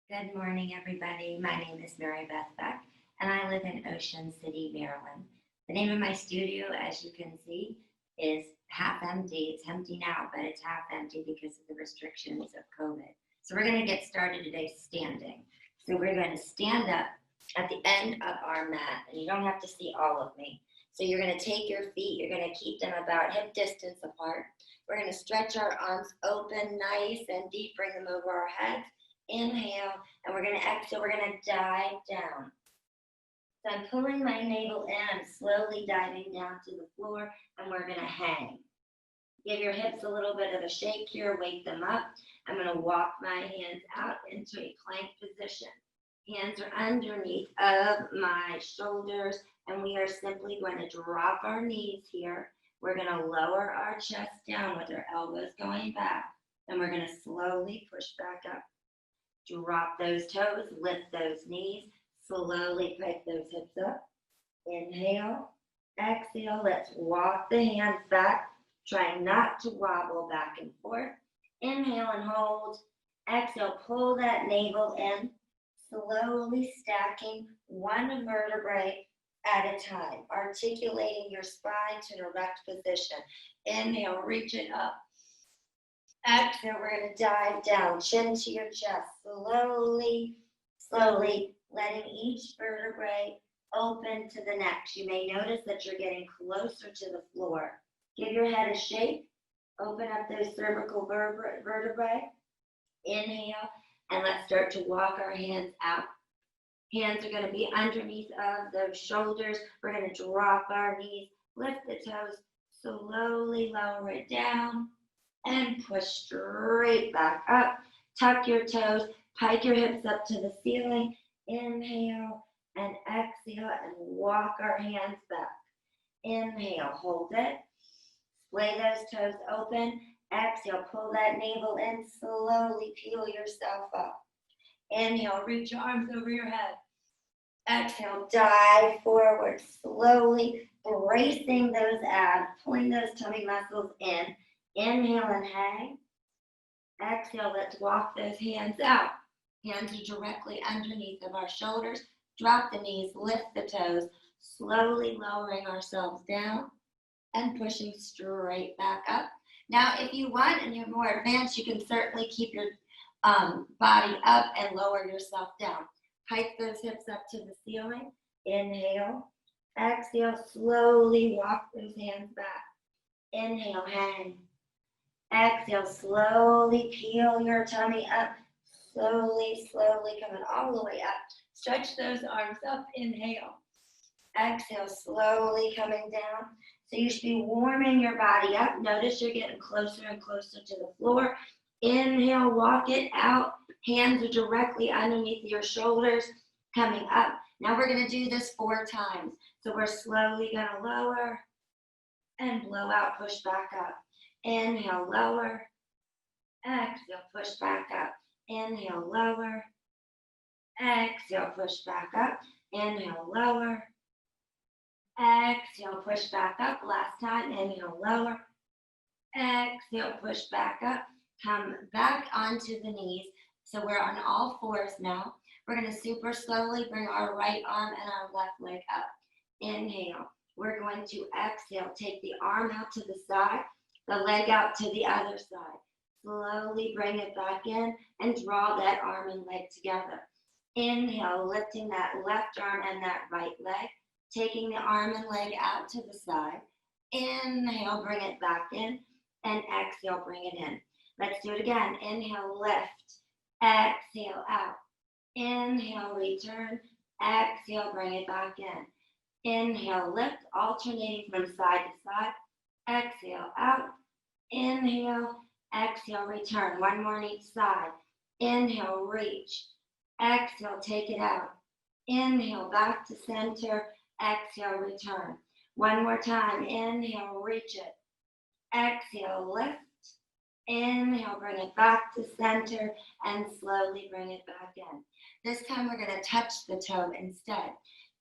Good morning, everybody. My name is MaryBeth Beck, and I live in Ocean City, Maryland. The name of my studio, as you can see, is half empty. It's empty now, but it's half empty because of the restrictions of COVID. So we're going to get started today standing. So we're going to stand up at the end of our mat, and you don't have to see all of me. So you're going to take your feet, you're going to keep them about hip distance apart. We're going to stretch our arms open, nice and deep, bring them over our heads. Inhale, and we're going to exhale, we're going to dive down. So I'm pulling my navel in, I'm slowly diving down to the floor, and we're going to hang. Give your hips a little bit of a shake here, wake them up. I'm going to walk my hands out into a plank position. Hands are underneath of my shoulders, and we are simply going to drop our knees here. We're going to lower our chest down with our elbows going back, and we're going to slowly push back up. Drop those toes, lift those knees, slowly pick those hips up. Inhale, exhale, let's walk the hands back. Try not to wobble back and forth. Inhale and hold. Exhale, pull that navel in, slowly stacking one vertebrae at a time, articulating your spine to an erect position. Inhale, reach it up. Exhale, we're going to dive down, chin to your chest, slowly, letting each vertebrae open to the next. You may notice that you're getting closer to the floor. Give your head a shake, open up those cervical vertebrae. Inhale, and let's start to walk our hands out. Hands are going to be underneath of those shoulders. We're going to drop our knees, lift the toes, slowly lower it down. And push straight back up. Tuck your toes, pike your hips up to the ceiling. Inhale and exhale and walk our hands back. Inhale, hold it. Splay those toes open. Exhale, pull that navel in. Slowly peel yourself up. Inhale, reach your arms over your head. Exhale, dive forward, slowly bracing those abs, pulling those tummy muscles in. Inhale and hang. Exhale, let's walk those hands out. Hands are directly underneath of our shoulders. Drop the knees, lift the toes, slowly lowering ourselves down and pushing straight back up. Now, if you want and you're more advanced, you can certainly keep your body up and lower yourself down. Hike those hips up to the ceiling. Inhale. Exhale, slowly walk those hands back. Inhale, hang. Exhale, slowly peel your tummy up. Slowly coming all the way up. Stretch those arms up. Inhale. Exhale, slowly coming down. So you should be warming your body up. Notice you're getting closer and closer to the floor. Inhale, walk it out. Hands are directly underneath your shoulders, coming up. Now we're going to do this 4 times. So we're slowly going to lower and blow out, push back up. Inhale, lower. Exhale, push back up. Inhale, lower. Exhale, push back up. Inhale, lower. Exhale, push back up. Last time. Inhale, lower. Exhale, push back up. Come back onto the knees. So we're on all 4s now. We're going to super slowly bring our right arm and our left leg up. Inhale. We're going to exhale. Take the arm out to the side. The leg out to the other side. Slowly bring it back in and draw that arm and leg together. Inhale, lifting that left arm and that right leg. Taking the arm and leg out to the side. Inhale, bring it back in. And exhale, bring it in. Let's do it again. Inhale, lift. Exhale, out. Inhale, return. Exhale, bring it back in. Inhale, lift, alternating from side to side. Exhale, out. Inhale, exhale, return. One more on each side. Inhale, reach. Exhale, take it out. Inhale, back to center. Exhale, return. One more time. Inhale, reach it. Exhale, lift. Inhale, bring it back to center and slowly bring it back in. This time we're going to touch the toe instead.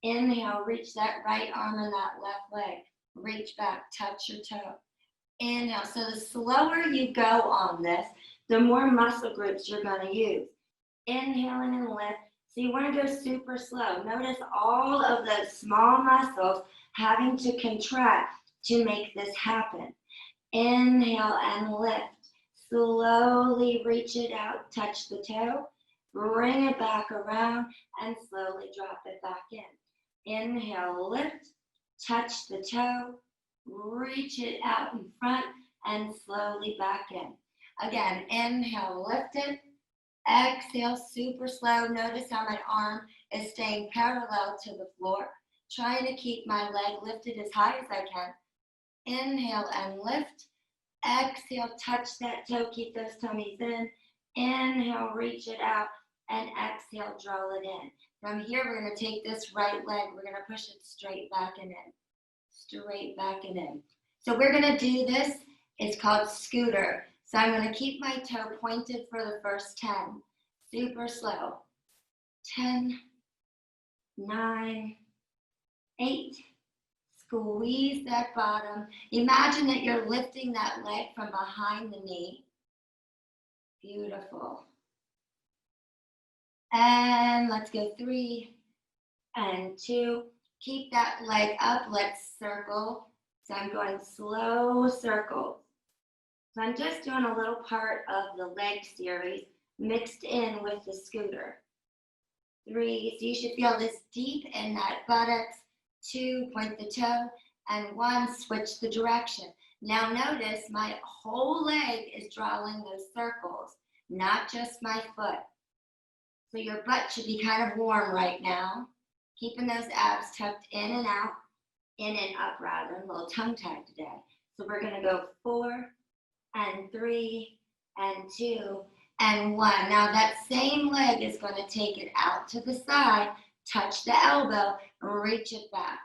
Inhale, reach that right arm and that left leg. Reach back, touch your toe. Inhale. So the slower you go on this, the more muscle groups you're going to use. Inhaling and lift. So you want to go super slow. Notice all of those small muscles having to contract to make this happen. Inhale and lift. Slowly reach it out, touch the toe, bring it back around, and slowly drop it back in. Inhale, lift, touch the toe, reach it out in front, and slowly back in. Again, inhale, lift it. Exhale, super slow. Notice how my arm is staying parallel to the floor. Trying to keep my leg lifted as high as I can. Inhale and lift. Exhale, touch that toe, keep those tummies in. Inhale, reach it out, and exhale, draw it in. From here, we're going to take this right leg, we're going to push it straight back and in. Straight back and in. So we're going to do this, it's called scooter. So I'm going to keep my toe pointed for the first 10. Super slow. 10, 9, 8. Squeeze that bottom. Imagine that you're lifting that leg from behind the knee. Beautiful. And let's go 3 and 2. Keep that leg up. Let's circle. So I'm going slow circles. So I'm just doing a little part of the leg series mixed in with the scooter. 3, so you should feel this deep in that buttocks. 2, point the toe, and 1, switch the direction. Now notice my whole leg is drawing those circles, not just my foot. So your butt should be kind of warm right now. Keeping those abs tucked in and out, in and up rather, a little tongue tied today. So we're gonna go 4 and 3 and 2 and 1. Now that same leg is gonna take it out to the side, touch the elbow, reach it back.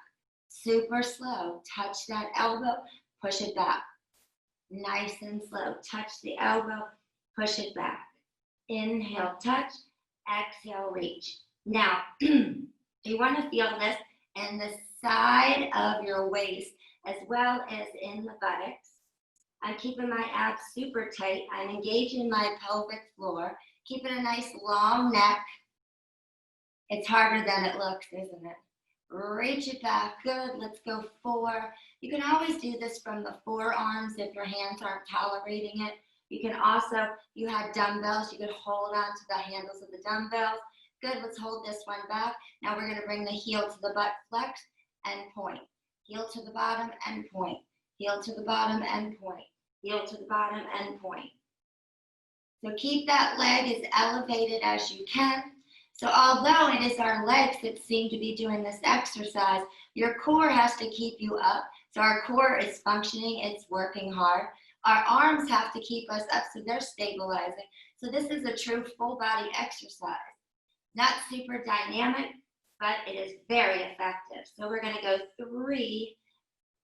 Super slow. Touch that elbow, push it back. Nice and slow. Touch the elbow, push it back. Inhale, touch. Exhale, reach. Now, you want to feel this in the side of your waist as well as in the buttocks. I'm keeping my abs super tight. I'm engaging my pelvic floor, keeping a nice long neck. It's harder than it looks, isn't it? Reach it back. Good. Let's go 4. You can always do this from the forearms if your hands aren't tolerating it. You can also, you had dumbbells, you could hold on to the handles of the dumbbells. Good. Let's hold this one back. Now we're going to bring the heel to the butt, flex and point. Heel to the bottom and point. Heel to the bottom and point. Heel to the bottom and point. So keep that leg as elevated as you can. So although it is our legs that seem to be doing this exercise, your core has to keep you up. So our core is functioning, it's working hard. Our arms have to keep us up, so they're stabilizing. So this is a true full body exercise. Not super dynamic, but it is very effective. So we're gonna go 3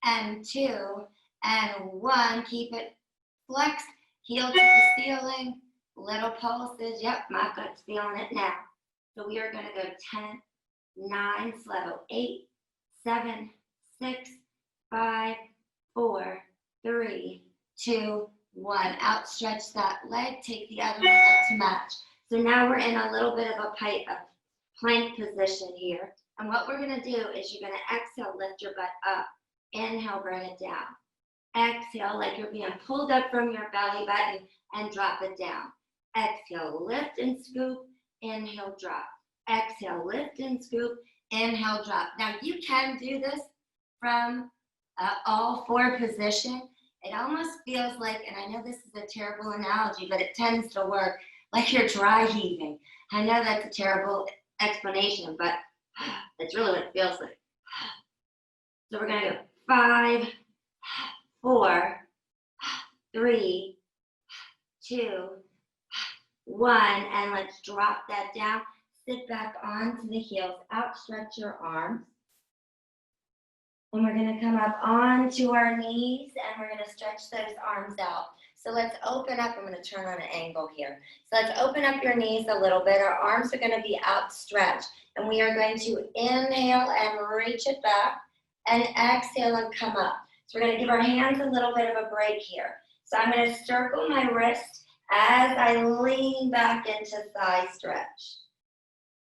and 2 and 1. Keep it flexed, heel to the ceiling, little pulses. Yep, my gut's feeling it now. So we are gonna go 10, 9, slow, 8, 7, 6, 5, 4, 3, 2, 1. Outstretch that leg, take the other one up to match. So now we're in a little bit of a plank position here. And what we're gonna do is you're gonna exhale, lift your butt up. Inhale, bring it down. Exhale, like you're being pulled up from your belly button and drop it down. Exhale, lift and scoop. Inhale, drop. Exhale, lift and scoop. Inhale, drop. Now you can do this from all 4 positions. It almost feels like, and I know this is a terrible analogy, but it tends to work, like you're dry heaving. I know that's a terrible explanation, but that's really what it feels like. So we're gonna go 5, 4, 3, 2, 1, and let's drop that down. Sit back onto the heels, outstretch your arms. And we're gonna come up onto our knees and we're gonna stretch those arms out. So let's open up, I'm gonna turn on an angle here. So let's open up your knees a little bit. Our arms are gonna be outstretched and we are going to inhale and reach it back and exhale and come up. So we're gonna give our hands a little bit of a break here. So I'm gonna circle my wrist as I lean back into thigh stretch.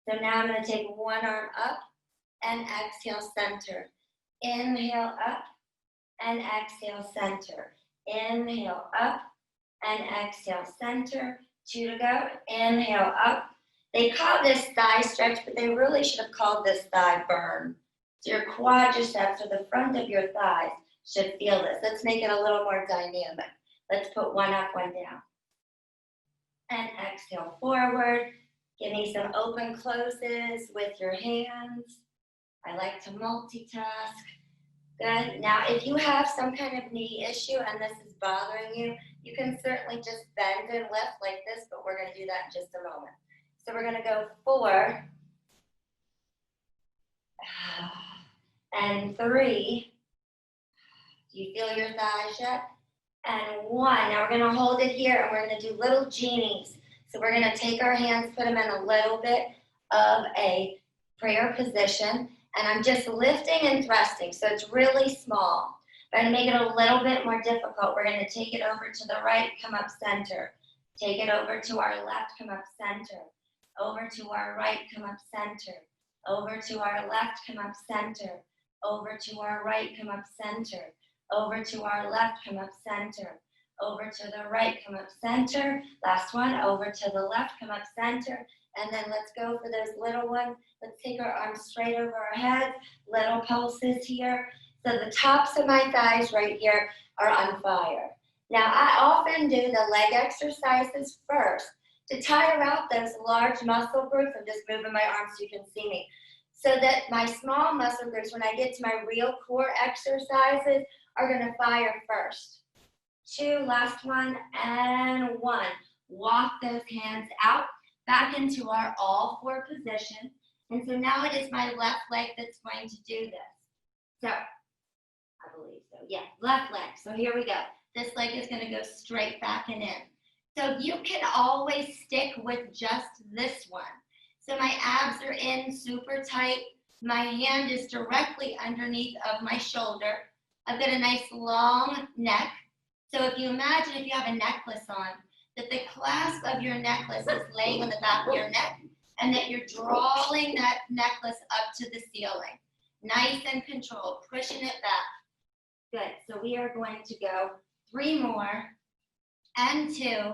So now I'm going to take one arm up and exhale, center. Inhale up and exhale, center. Inhale up and exhale, center. 2 to go. Inhale up. They call this thigh stretch, but they really should have called this thigh burn. So your quadriceps or the front of your thighs should feel this. Let's make it a little more dynamic. Let's put one up, one down. And exhale forward. Give me some open closes with your hands. I like to multitask. Good. Now, if you have some kind of knee issue and this is bothering you, you can certainly just bend and lift like this, but we're going to do that in just a moment. So we're going to go 4 and 3. Do you feel your thighs yet? And 1. Now we're going to hold it here and we're going to do little genies. So we're going to take our hands, put them in a little bit of a prayer position. And I'm just lifting and thrusting, so it's really small. But I'm going to make it a little bit more difficult. We're going to take it over to the right, come up center. Take it over to our left, come up center. Over to our right, come up center. Over to our left, come up center. Over to our right, come up center. Over to our left, come up center. Over to the right, come up center. Last one, over to the left, come up center. And then let's go for those little ones. Let's take our arms straight over our heads, little pulses here. So the tops of my thighs right here are on fire. Now I often do the leg exercises first to tire out those large muscle groups. I'm just moving my arms so you can see me. So that my small muscle groups, when I get to my real core exercises, are gonna fire first. 2, last one, and 1. Walk those hands out, back into our all 4 position. And so now it is my left leg that's going to do this. So, I believe so. Yeah, left leg. So here we go. This leg is going to go straight back and in. So you can always stick with just this one. So my abs are in super tight. My hand is directly underneath of my shoulder. I've got a nice long neck. So if you imagine if you have a necklace on, that the clasp of your necklace is laying on the back of your neck, and that you're drawing that necklace up to the ceiling. Nice and controlled, pushing it back. Good, so we are going to go 3 more, and 2,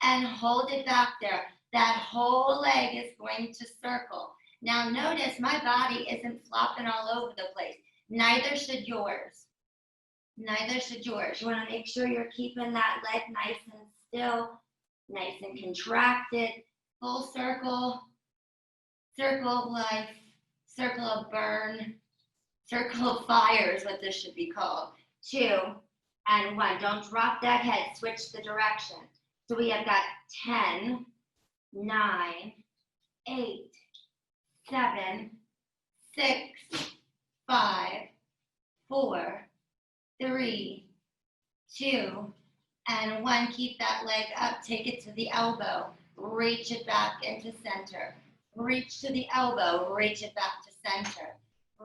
and hold it back there. That whole leg is going to circle. Now notice my body isn't flopping all over the place. Neither should yours. Neither should yours. You want to make sure you're keeping that leg nice and still, nice and contracted, full circle, circle of life, circle of burn, circle of fire is what this should be called. 2 and 1. Don't drop that head. Switch the direction. So we have got 10, 9, 8, 7, 6, 5, 4, 3, 2, and 1. Keep that leg up. Take it to the elbow. Reach it back into center. Reach to the elbow. Reach it back to center.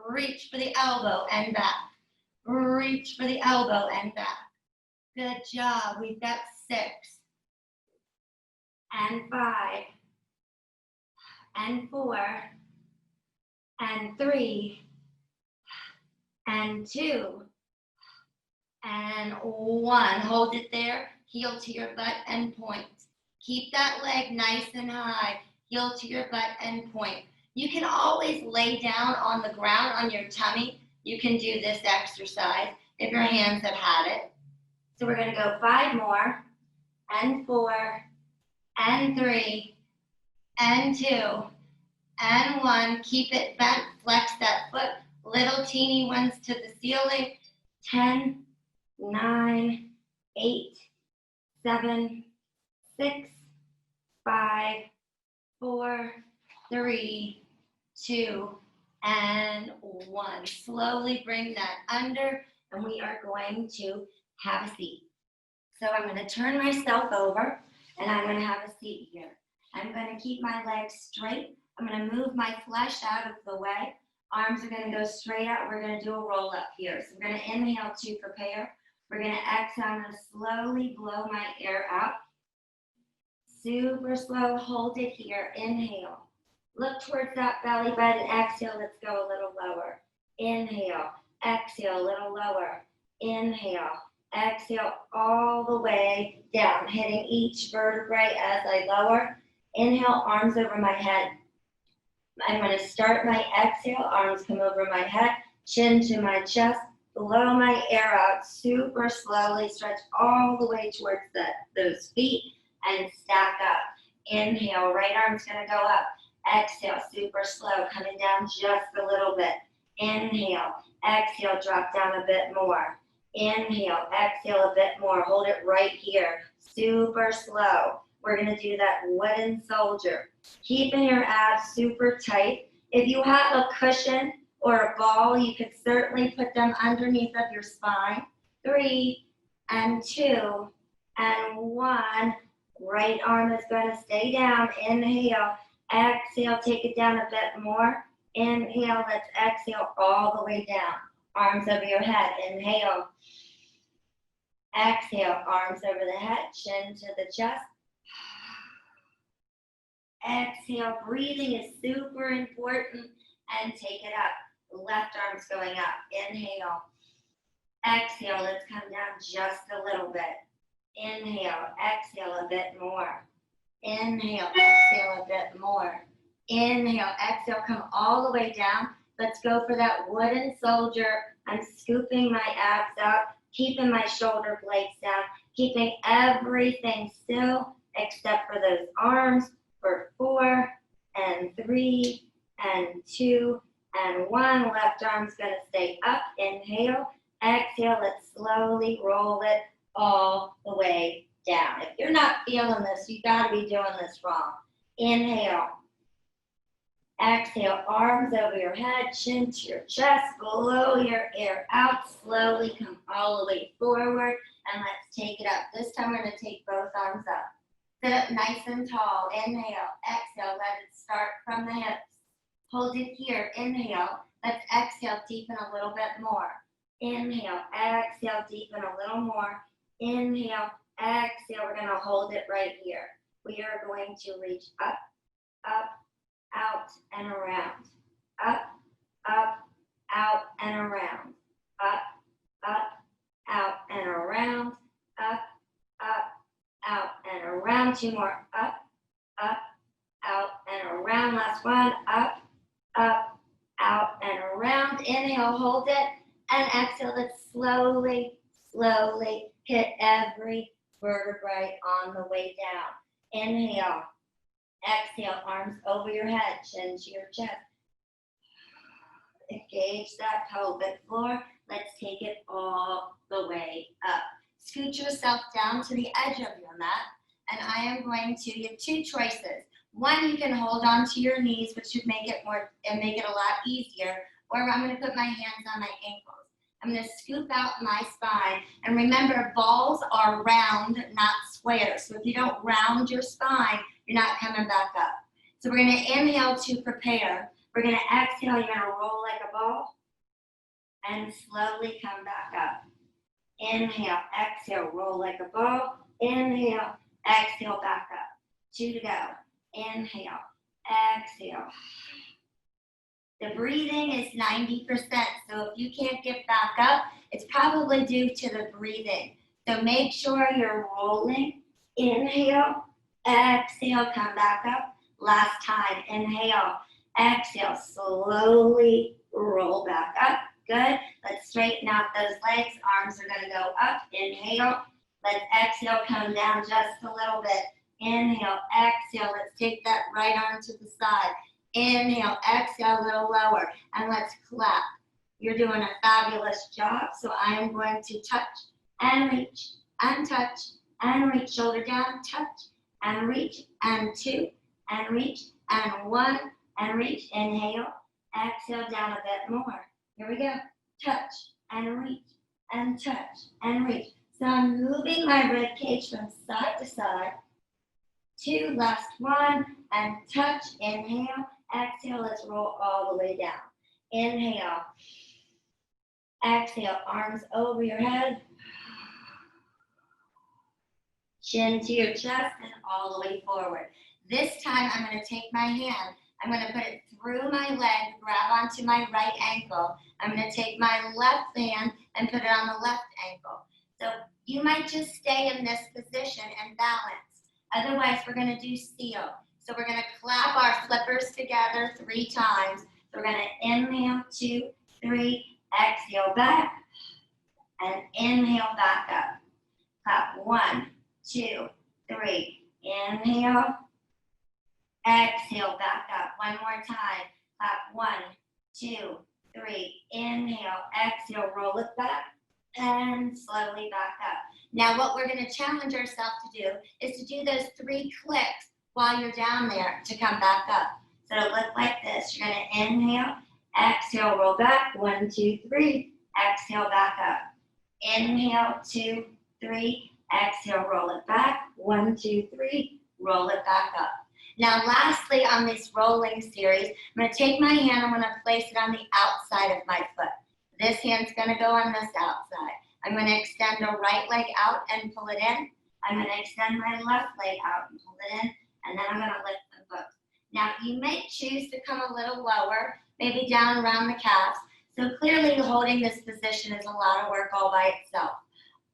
Reach for the elbow and back. Reach for the elbow and back. Good job. We've got 6 and 5 and 4 and 3 and 2 and 1. Hold it there. Heel to your butt and point. Keep that leg nice and high. Heel to your butt and point. You can always lay down on the ground on your tummy. You can do this exercise if your hands have had it. So we're going to go 5 more, and 4, and 3, and 2, and 1. Keep it bent. Flex that foot. Little teeny ones to the ceiling. 10, 9, 8, 7, 6, 5, 4, 3, 2, and 1. Slowly bring that under, and we are going to have a seat. So I'm going to turn myself over, and I'm going to have a seat here. I'm going to keep my legs straight. I'm going to move my flesh out of the way. Arms are going to go straight out. We're going to do a roll up here. So we're going to inhale to prepare. We're going to exhale. I'm going to slowly blow my air out. Super slow, hold it here, inhale. Look towards that belly button, exhale, let's go a little lower. Inhale, exhale, a little lower. Inhale, exhale, all the way down, hitting each vertebrae as I lower. Inhale, arms over my head. I'm going to start my exhale, arms come over my head, chin to my chest, blow my air out super slowly, stretch all the way towards those feet and stack up. Inhale, right arm's going to go up. Exhale, super slow, coming down just a little bit. Inhale, exhale, drop down a bit more. Inhale, exhale a bit more. Hold it right here, super slow. We're going to do that wooden soldier. Keeping your abs super tight. If you have a cushion or a ball, you could certainly put them underneath of your spine. 3 and 2 and 1. Right arm is going to stay down. Inhale, exhale, take it down a bit more. Inhale, let's exhale all the way down. Arms over your head. Inhale. Exhale, arms over the head, chin to the chest. Exhale, breathing is super important, and take it up. Left arm's going up. Inhale. Exhale, let's come down just a little bit. Inhale, exhale a bit more. Inhale, exhale a bit more. Inhale, exhale, come all the way down. Let's go for that wooden soldier. I'm scooping my abs out, keeping my shoulder blades down, keeping everything still except for those arms. For 4 and 3 and 2 and 1. Left arm's going to stay up. Inhale. Exhale. Let's slowly roll it all the way down. If you're not feeling this, you got to be doing this wrong. Inhale. Exhale. Arms over your head, chin to your chest. Blow your air out. Slowly come all the way forward. And let's take it up. This time we're going to take both arms up. Sit up nice and tall. Inhale, exhale, let it start from the hips. Hold it here. Inhale. Let's exhale, deepen a little bit more. Inhale, exhale, deepen a little more. Inhale, exhale. We're going to hold it right here. We are going to reach up, up, out, and around. Up, up, out, and around. Up, up, out, and around. Up, up, out and around. 2 more. Up, up, out and around. Last one. Up, up, out and around. Inhale, hold it, and exhale. Let's slowly, slowly hit every vertebrae on the way down. Inhale, exhale, arms over your head, chin to your chest. Engage that pelvic floor. Let's take it all the way up. Scoot yourself down to the edge of your mat, and I am going to, you have 2 choices. One, you can hold on to your knees, which should make it a lot easier, or I'm going to put my hands on my ankles. I'm going to scoop out my spine, and remember, balls are round, not square, so if you don't round your spine, you're not coming back up. So we're going to inhale to prepare. We're going to exhale, you're going to roll like a ball, and slowly come back up. Inhale, exhale, roll like a ball. Inhale, exhale, back up. 2 to go. Inhale, exhale. The breathing is 90%, so if you can't get back up, it's probably due to the breathing. So make sure you're rolling. Inhale, exhale, come back up. Last time, inhale, exhale, slowly roll back up. Good. Let's straighten out those legs. Arms are going to go up. Inhale. Let's exhale, come down just a little bit. Inhale, exhale. Let's take that right arm to the side. Inhale, exhale, a little lower. And let's clap. You're doing a fabulous job. So I am going to touch and reach and touch and reach. Shoulder down, touch and reach. And 2 and reach. And 1 and reach. Inhale, exhale, down a bit more. Here we go. Touch and reach and touch and reach. So I'm moving my rib cage from side to side. 2, last 1, and touch. Inhale, exhale. Let's roll all the way down. Inhale, exhale. Arms over your head. Chin to your chest and all the way forward. This time I'm going to take my hand, I'm going to put it through my leg, grab onto my right ankle. I'm going to take my left hand and put it on the left ankle. So you might just stay in this position and balance. Otherwise, we're going to do seal. So we're going to clap our flippers together 3 times. So we're going to inhale, 2, 3, exhale back, and inhale back up. Clap 1, 2, 3. Inhale, exhale back up. One more time. Clap 1, 2, 3. Inhale, exhale, roll it back, and slowly back up. Now what we're going to challenge ourselves to do is to do those 3 clicks while you're down there to come back up. So it'll look like this. You're going to inhale, exhale, roll back. 1, 2, 3. Exhale, back up. Inhale, 2, 3. Exhale, roll it back. 1, 2, 3. Roll it back up. Now, lastly, on this rolling series, I'm going to take my hand, I'm going to place it on the outside of my foot. This hand's going to go on this outside. I'm going to extend the right leg out and pull it in. I'm going to extend my left leg out and pull it in, and then I'm going to lift them both. Now, you may choose to come a little lower, maybe down around the calves. So clearly, holding this position is a lot of work all by itself.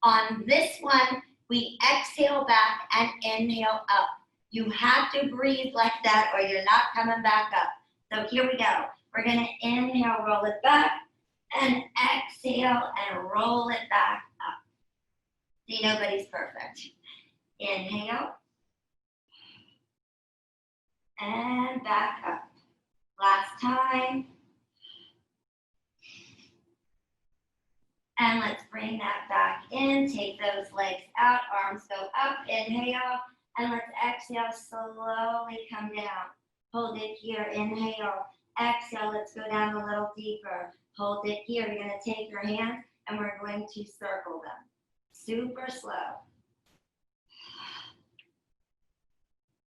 On this one, we exhale back and inhale up. You have to breathe like that or you're not coming back up. So here we go. We're going to inhale, roll it back, and exhale and roll it back up. See, nobody's perfect. Inhale, and back up. Last time. And let's bring that back in. Take those legs out, arms go up, inhale. And let's exhale, slowly come down. Hold it here, inhale. Exhale, let's go down a little deeper. Hold it here. You're going to take your hands and we're going to circle them. Super slow.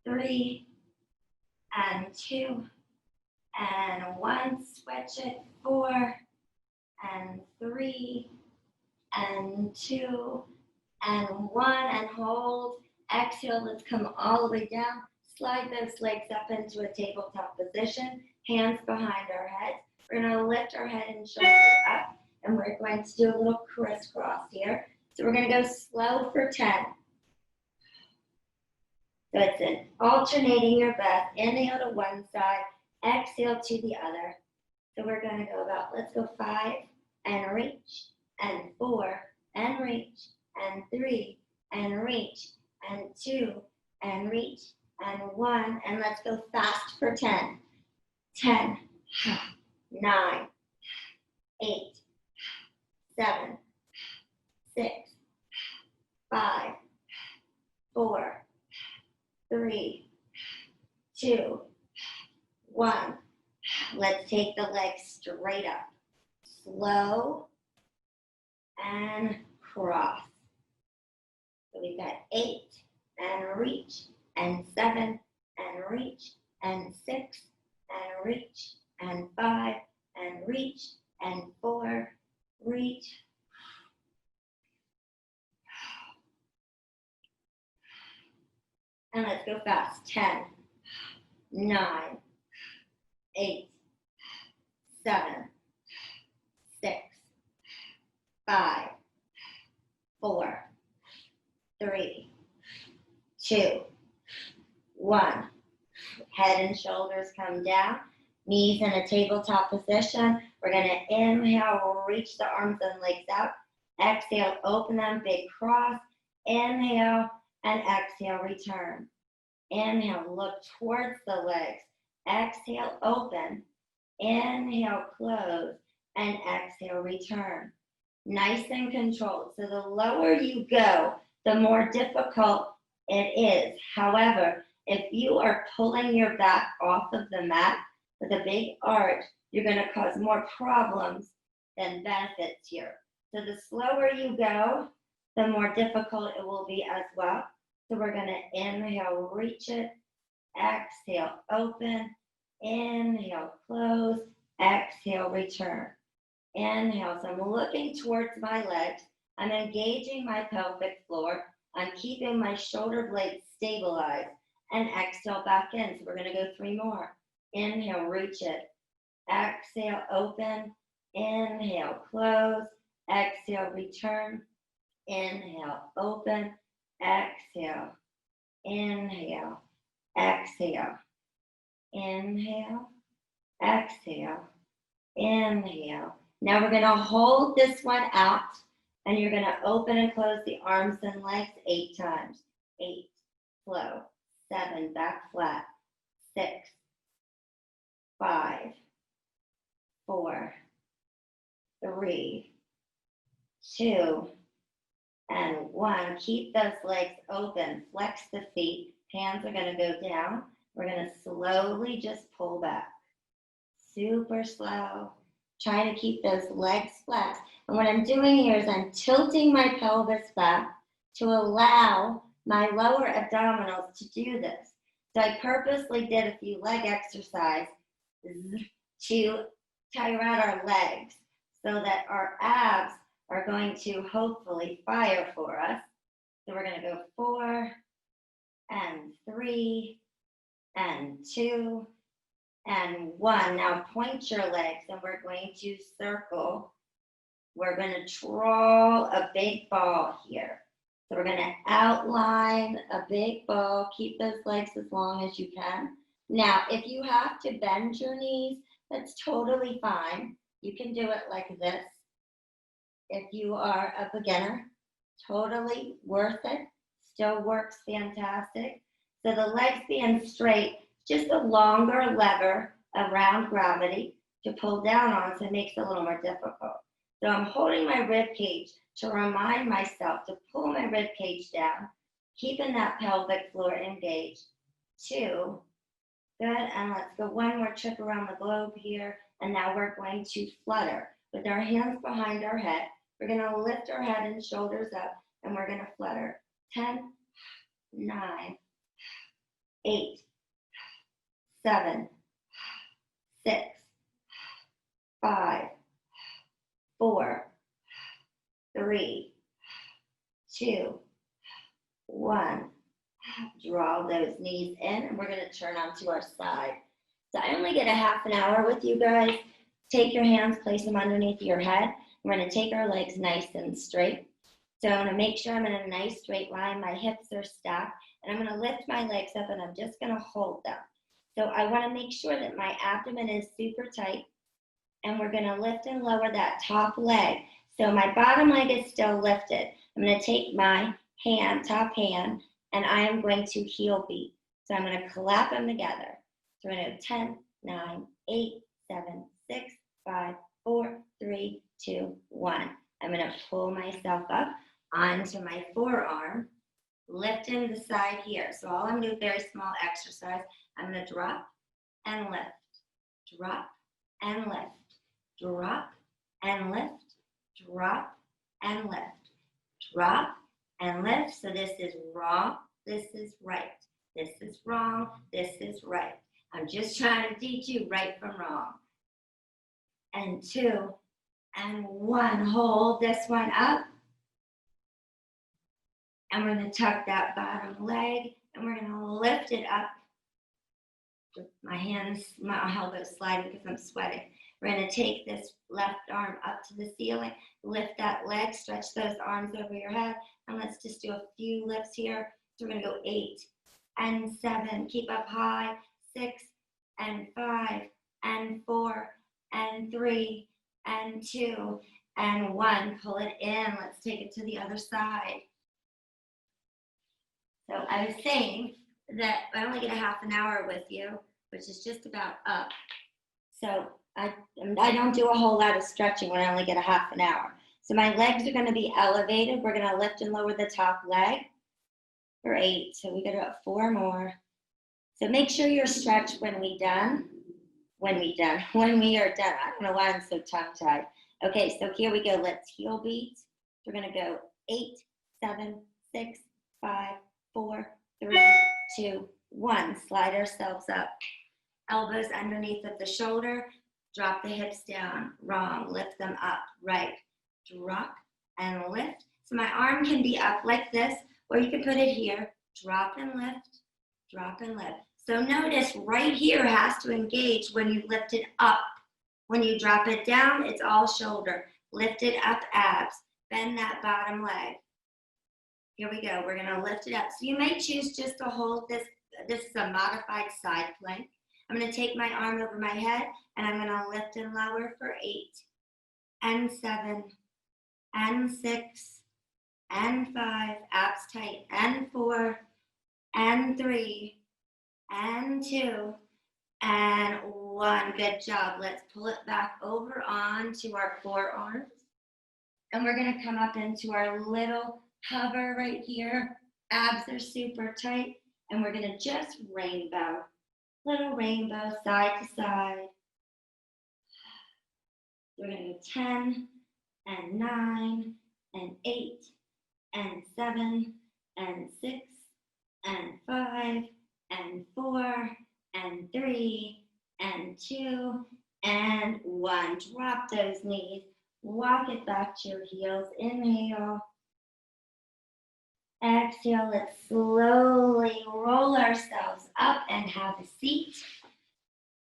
3, and 2, and 1. Switch it. 4, and 3, and 2, and 1, and hold. Exhale, let's come all the way down. Slide those legs up into a tabletop position, hands behind our heads. We're going to lift our head and shoulders up, and we're going to do a little crisscross here. So we're going to go slow for 10. So it's an alternating your breath. Inhale to one side, exhale to the other. So we're going to go about, let's go 5, and reach, and 4, and reach, and 3, and reach, and 2, and reach, and 1, and let's go fast for 10. 10, 9, 8, 7, 6, 5, 4, 3, 2, 1. Let's take the legs straight up. Slow and cross. So we've got 8 and reach, and 7 and reach, and 6 and reach, and 5 and reach, and 4, reach. And let's go fast. 10, 9, 8, 7, 6, 5, 4, 3, 2, 1. Head and shoulders come down. Knees in a tabletop position. We're going to inhale, reach the arms and legs out. Exhale, open them, big cross. Inhale and exhale, return. Inhale, look towards the legs. Exhale, open. Inhale, close. And exhale, return. Nice and controlled. So the lower you go, the more difficult it is. However, if you are pulling your back off of the mat with a big arch, you're going to cause more problems than benefits here. So the slower you go, the more difficult it will be as well. So we're going to inhale, reach it. Exhale, open. Inhale, close. Exhale, return. Inhale, so I'm looking towards my legs. I'm engaging my pelvic floor. I'm keeping my shoulder blades stabilized. And exhale back in. So we're going to go 3 more. Inhale, reach it. Exhale, open. Inhale, close. Exhale, return. Inhale, open. Exhale. Inhale. Exhale. Inhale. Exhale. Inhale. Now we're going to hold this one out. And you're going to open and close the arms and legs 8 times. 8. Slow. 7. Back flat. 6. 5. 4. 3. 2. And 1. Keep those legs open. Flex the feet. Hands are going to go down. We're going to slowly just pull back. Super slow. Try to keep those legs flat. And what I'm doing here is I'm tilting my pelvis back to allow my lower abdominals to do this. So I purposely did a few leg exercises to tire out our legs so that our abs are going to hopefully fire for us. So we're going to go 4 and 3 and 2 and 1. Now point your legs and we're going to circle. We're going to draw a big ball here. So we're going to outline a big ball. Keep those legs as long as you can. Now, if you have to bend your knees, that's totally fine. You can do it like this. If you are a beginner, totally worth it. Still works fantastic. So the legs being straight, just a longer lever around gravity to pull down on, so it makes it a little more difficult. So I'm holding my rib cage to remind myself to pull my rib cage down, keeping that pelvic floor engaged. 2, good, and let's go 1 more trip around the globe here, and now we're going to flutter. With our hands behind our head, we're going to lift our head and shoulders up, and we're going to flutter. 10, 9, 8, 7, 6, 5, 4, 3, 2, 1. Draw those knees in, and we're going to turn onto our side. So I only get a half an hour with you guys. Take your hands, place them underneath your head. We're going to take our legs nice and straight. So I'm going to make sure I'm in a nice straight line. My hips are stacked, and I'm going to lift my legs up, and I'm just going to hold them. So I want to make sure that my abdomen is super tight, and we're going to lift and lower that top leg. So my bottom leg is still lifted. I'm going to take my hand, top hand, and I am going to heel beat. So I'm going to clap them together. So we're going to go 10, 9, 8, 7, 6, 5, 4, 3, 2, 1. I'm going to pull myself up onto my forearm, lifting the side here. So all I'm going to do, very small exercise. I'm going to drop and lift, drop and lift, drop and lift, drop and lift, drop and lift. So this is wrong, this is right. This is wrong, this is right. I'm just trying to teach you right from wrong. And 2 and 1. Hold this one up. And we're going to tuck that bottom leg, and we're going to lift it up. My hands, my elbows sliding because I'm sweating. We're going to take this left arm up to the ceiling, lift that leg, stretch those arms over your head, and let's just do a few lifts here. So we're going to go 8 and 7, keep up high, 6 and 5 and 4 and 3 and 2 and 1. Pull it in. Let's take it to the other side. So I was saying that I only get a half an hour with you, which is just about up. So I don't do a whole lot of stretching when I only get a half an hour. So my legs are going to be elevated. We're going to lift and lower the top leg for 8. So we got about 4 more. So make sure you're stretched when we are done. I don't know why I'm so tongue-tied. Okay, so here we go. Let's heel beat. We're going to go 8, 7, 6, 5, 4, 3, 2, 1. Slide ourselves up. Elbows underneath of the shoulder. Drop the hips down. Wrong. Lift them up. Right. Drop and lift. So my arm can be up like this, or you can put it here, drop and lift, drop and lift. So notice right here has to engage when you lift it up. When you drop it down, it's all shoulder. Lift it up, abs. Bend that bottom leg. Here we go. We're going to lift it up. So you may choose just to hold this. This is a modified side plank. I'm going to take my arm over my head, and I'm going to lift and lower for 8 and 7 and 6 and 5, abs tight, and 4 and 3 and 2 and 1. Good job. Let's pull it back over onto our forearms. And we're going to come up into our little hover right here. Abs are super tight. And we're going to just rainbow. Little rainbow side to side. We're going to go 10 and 9 and 8 and 7 and 6 and 5 and 4 and 3 and 2 and 1. Drop those knees. Walk it back to your heels. Inhale. Exhale. Let's slowly roll ourselves up and have a seat.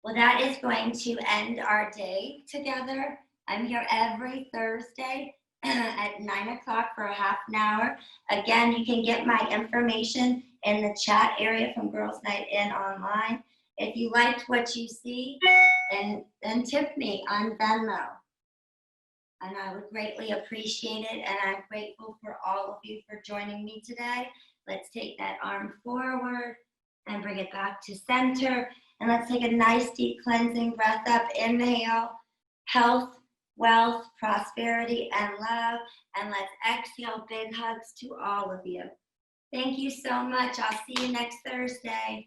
Well, that is going to end our day together. I'm here every Thursday at 9 o'clock for a half an hour. Again, you can get my information in the chat area from Girls Night In online. If you liked what you see, then tip me on Venmo. And I would greatly appreciate it. And I'm grateful for all of you for joining me today. Let's take that arm forward and bring it back to center. And let's take a nice deep cleansing breath up. Inhale, health, wealth, prosperity, and love. And let's exhale, big hugs to all of you. Thank you so much. I'll see you next Thursday.